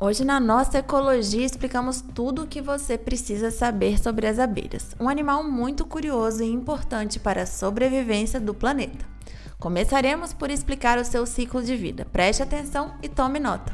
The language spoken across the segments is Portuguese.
Hoje na nossa ecologia explicamos tudo o que você precisa saber sobre as abelhas, um animal muito curioso e importante para a sobrevivência do planeta. Começaremos por explicar o seu ciclo de vida. Preste atenção e tome nota.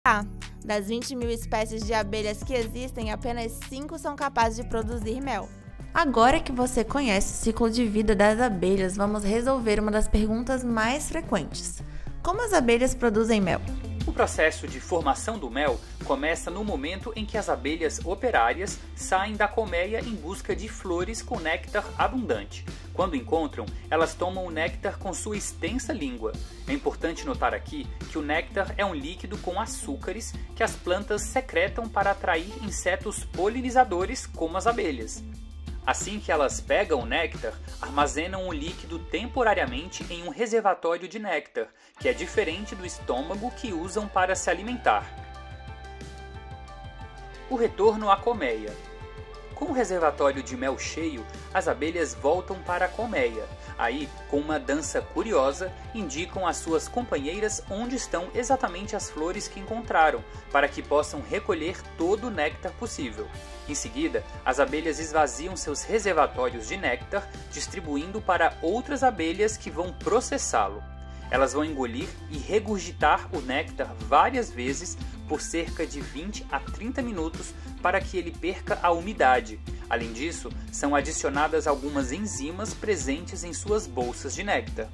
Ah, Das 20 mil espécies de abelhas que existem, apenas 5 são capazes de produzir mel. Agora que você conhece o ciclo de vida das abelhas, vamos resolver uma das perguntas mais frequentes. Como as abelhas produzem mel? O processo de formação do mel começa no momento em que as abelhas operárias saem da colmeia em busca de flores com néctar abundante. Quando encontram, elas tomam o néctar com sua extensa língua. É importante notar aqui que o néctar é um líquido com açúcares que as plantas secretam para atrair insetos polinizadores como as abelhas. Assim que elas pegam o néctar, armazenam o líquido temporariamente em um reservatório de néctar, que é diferente do estômago que usam para se alimentar. O retorno à colmeia. Com o reservatório de mel cheio, as abelhas voltam para a colmeia. Aí, com uma dança curiosa, indicam às suas companheiras onde estão exatamente as flores que encontraram, para que possam recolher todo o néctar possível. Em seguida, as abelhas esvaziam seus reservatórios de néctar, distribuindo para outras abelhas que vão processá-lo. Elas vão engolir e regurgitar o néctar várias vezes por cerca de 20 a 30 minutos para que ele perca a umidade. Além disso, são adicionadas algumas enzimas presentes em suas bolsas de néctar.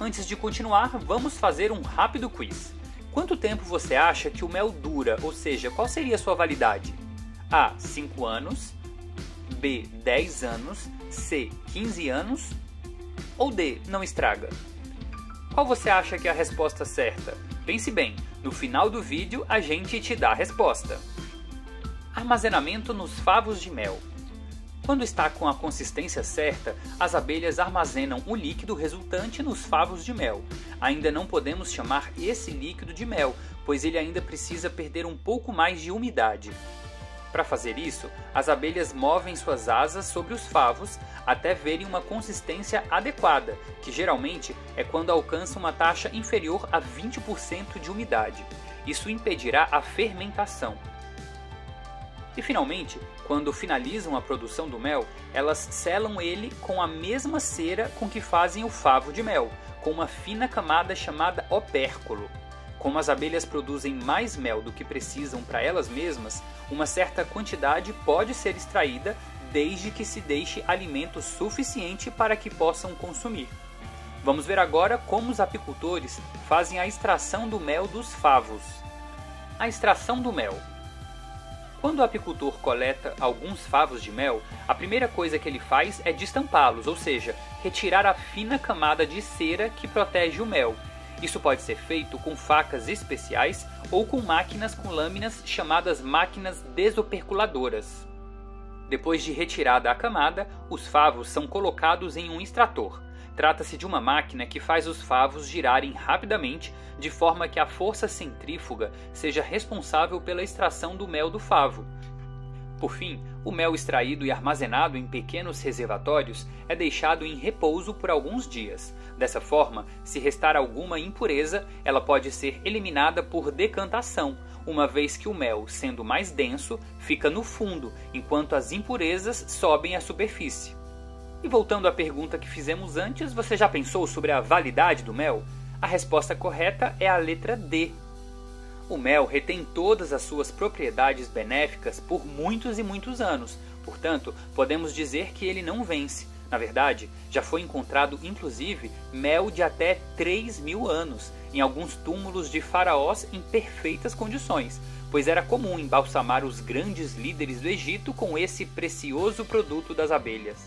Antes de continuar, vamos fazer um rápido quiz. Quanto tempo você acha que o mel dura, ou seja, qual seria a sua validade? A. 5 anos, B. 10 anos, C. 15 anos ou D. Não estraga? Qual você acha que é a resposta certa? Pense bem, no final do vídeo a gente te dá a resposta. Armazenamento nos favos de mel. Quando está com a consistência certa, as abelhas armazenam o líquido resultante nos favos de mel. Ainda não podemos chamar esse líquido de mel, pois ele ainda precisa perder um pouco mais de umidade. Para fazer isso, as abelhas movem suas asas sobre os favos até verem uma consistência adequada, que geralmente é quando alcança uma taxa inferior a 20% de umidade. Isso impedirá a fermentação. E finalmente, quando finalizam a produção do mel, elas selam ele com a mesma cera com que fazem o favo de mel, com uma fina camada chamada opérculo. Como as abelhas produzem mais mel do que precisam para elas mesmas, uma certa quantidade pode ser extraída desde que se deixe alimento suficiente para que possam consumir. Vamos ver agora como os apicultores fazem a extração do mel dos favos. A extração do mel. Quando o apicultor coleta alguns favos de mel, a primeira coisa que ele faz é destampá-los, ou seja, retirar a fina camada de cera que protege o mel. Isso pode ser feito com facas especiais ou com máquinas com lâminas chamadas máquinas desoperculadoras. Depois de retirada a camada, os favos são colocados em um extrator. Trata-se de uma máquina que faz os favos girarem rapidamente, de forma que a força centrífuga seja responsável pela extração do mel do favo. Por fim, o mel extraído e armazenado em pequenos reservatórios é deixado em repouso por alguns dias. Dessa forma, se restar alguma impureza, ela pode ser eliminada por decantação, uma vez que o mel, sendo mais denso, fica no fundo, enquanto as impurezas sobem à superfície. E voltando à pergunta que fizemos antes, você já pensou sobre a validade do mel? A resposta correta é a letra D. O mel retém todas as suas propriedades benéficas por muitos e muitos anos, portanto, podemos dizer que ele não vence. Na verdade, já foi encontrado inclusive mel de até 3.000 anos, em alguns túmulos de faraós em perfeitas condições, pois era comum embalsamar os grandes líderes do Egito com esse precioso produto das abelhas.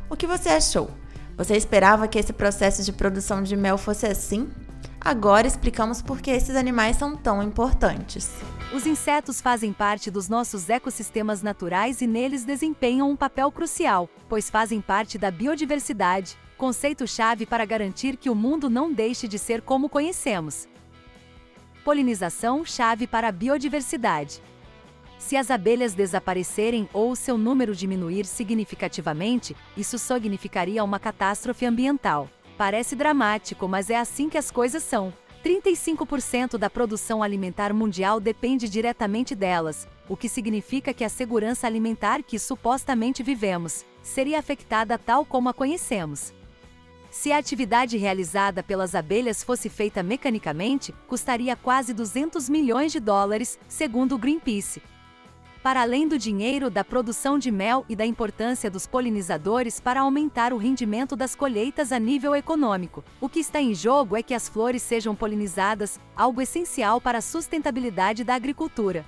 O que você achou? Você esperava que esse processo de produção de mel fosse assim? Agora explicamos por que esses animais são tão importantes. Os insetos fazem parte dos nossos ecossistemas naturais e neles desempenham um papel crucial, pois fazem parte da biodiversidade, conceito-chave para garantir que o mundo não deixe de ser como conhecemos. Polinização, chave para a biodiversidade. Se as abelhas desaparecerem ou seu número diminuir significativamente, isso significaria uma catástrofe ambiental. Parece dramático, mas é assim que as coisas são. 35% da produção alimentar mundial depende diretamente delas, o que significa que a segurança alimentar que supostamente vivemos seria afetada tal como a conhecemos. Se a atividade realizada pelas abelhas fosse feita mecanicamente, custaria quase 200 milhões de dólares, segundo o Greenpeace. Para além do dinheiro da produção de mel e da importância dos polinizadores para aumentar o rendimento das colheitas a nível econômico, o que está em jogo é que as flores sejam polinizadas, algo essencial para a sustentabilidade da agricultura.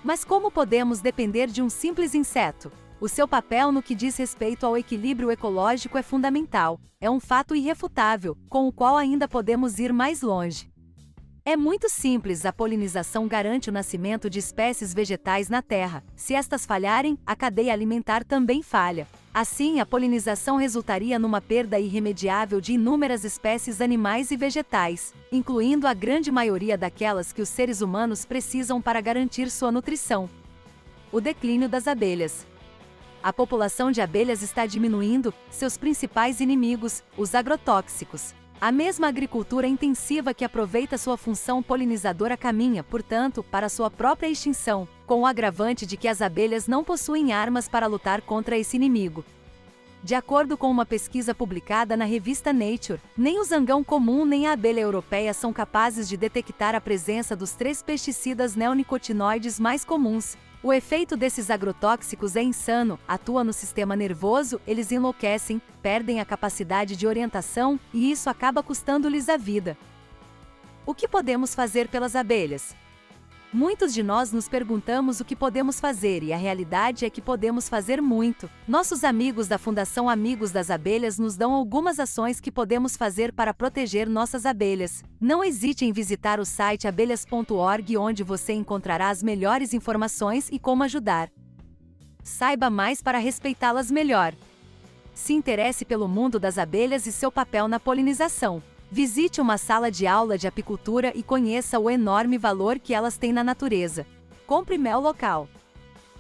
Mas como podemos depender de um simples inseto? O seu papel no que diz respeito ao equilíbrio ecológico é fundamental, é um fato irrefutável, com o qual ainda podemos ir mais longe. É muito simples, a polinização garante o nascimento de espécies vegetais na Terra. Se estas falharem, a cadeia alimentar também falha. Assim, a polinização resultaria numa perda irremediável de inúmeras espécies animais e vegetais, incluindo a grande maioria daquelas que os seres humanos precisam para garantir sua nutrição. O declínio das abelhas. A população de abelhas está diminuindo, seus principais inimigos, os agrotóxicos. A mesma agricultura intensiva que aproveita sua função polinizadora caminha, portanto, para sua própria extinção, com o agravante de que as abelhas não possuem armas para lutar contra esse inimigo. De acordo com uma pesquisa publicada na revista Nature, nem o zangão comum nem a abelha europeia são capazes de detectar a presença dos 3 pesticidas neonicotinoides mais comuns. O efeito desses agrotóxicos é insano, atua no sistema nervoso, eles enlouquecem, perdem a capacidade de orientação e isso acaba custando-lhes a vida. O que podemos fazer pelas abelhas? Muitos de nós nos perguntamos o que podemos fazer e a realidade é que podemos fazer muito. Nossos amigos da Fundação Amigos das Abelhas nos dão algumas ações que podemos fazer para proteger nossas abelhas. Não hesite em visitar o site abelhas.org, onde você encontrará as melhores informações e como ajudar. Saiba mais para respeitá-las melhor. Se interesse pelo mundo das abelhas e seu papel na polinização. Visite uma sala de aula de apicultura e conheça o enorme valor que elas têm na natureza. Compre mel local.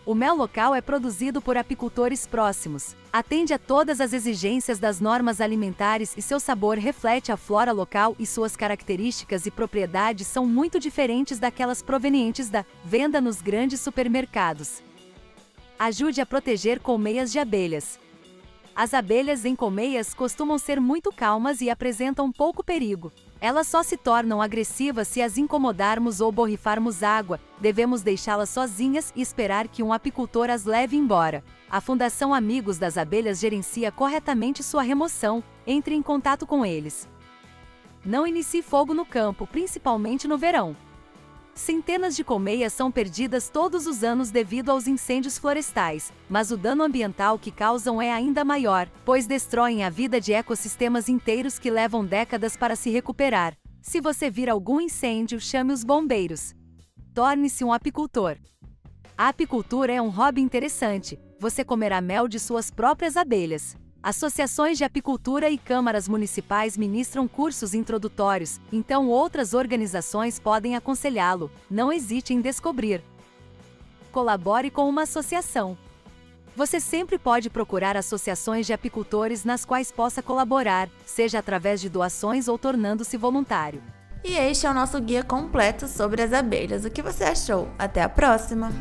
O mel local é produzido por apicultores próximos, atende a todas as exigências das normas alimentares e seu sabor reflete a flora local e suas características e propriedades são muito diferentes daquelas provenientes da venda nos grandes supermercados. Ajude a proteger colmeias de abelhas. As abelhas em colmeias costumam ser muito calmas e apresentam pouco perigo. Elas só se tornam agressivas se as incomodarmos ou borrifarmos água, devemos deixá-las sozinhas e esperar que um apicultor as leve embora. A Fundação Amigos das Abelhas gerencia corretamente sua remoção, entre em contato com eles. Não inicie fogo no campo, principalmente no verão. Centenas de colmeias são perdidas todos os anos devido aos incêndios florestais, mas o dano ambiental que causam é ainda maior, pois destroem a vida de ecossistemas inteiros que levam décadas para se recuperar. Se você vir algum incêndio, chame os bombeiros. Torne-se um apicultor. A apicultura é um hobby interessante, você comerá mel de suas próprias abelhas. Associações de apicultura e câmaras municipais ministram cursos introdutórios, então outras organizações podem aconselhá-lo. Não hesite em descobrir. Colabore com uma associação. Você sempre pode procurar associações de apicultores nas quais possa colaborar, seja através de doações ou tornando-se voluntário. E este é o nosso guia completo sobre as abelhas. O que você achou? Até a próxima!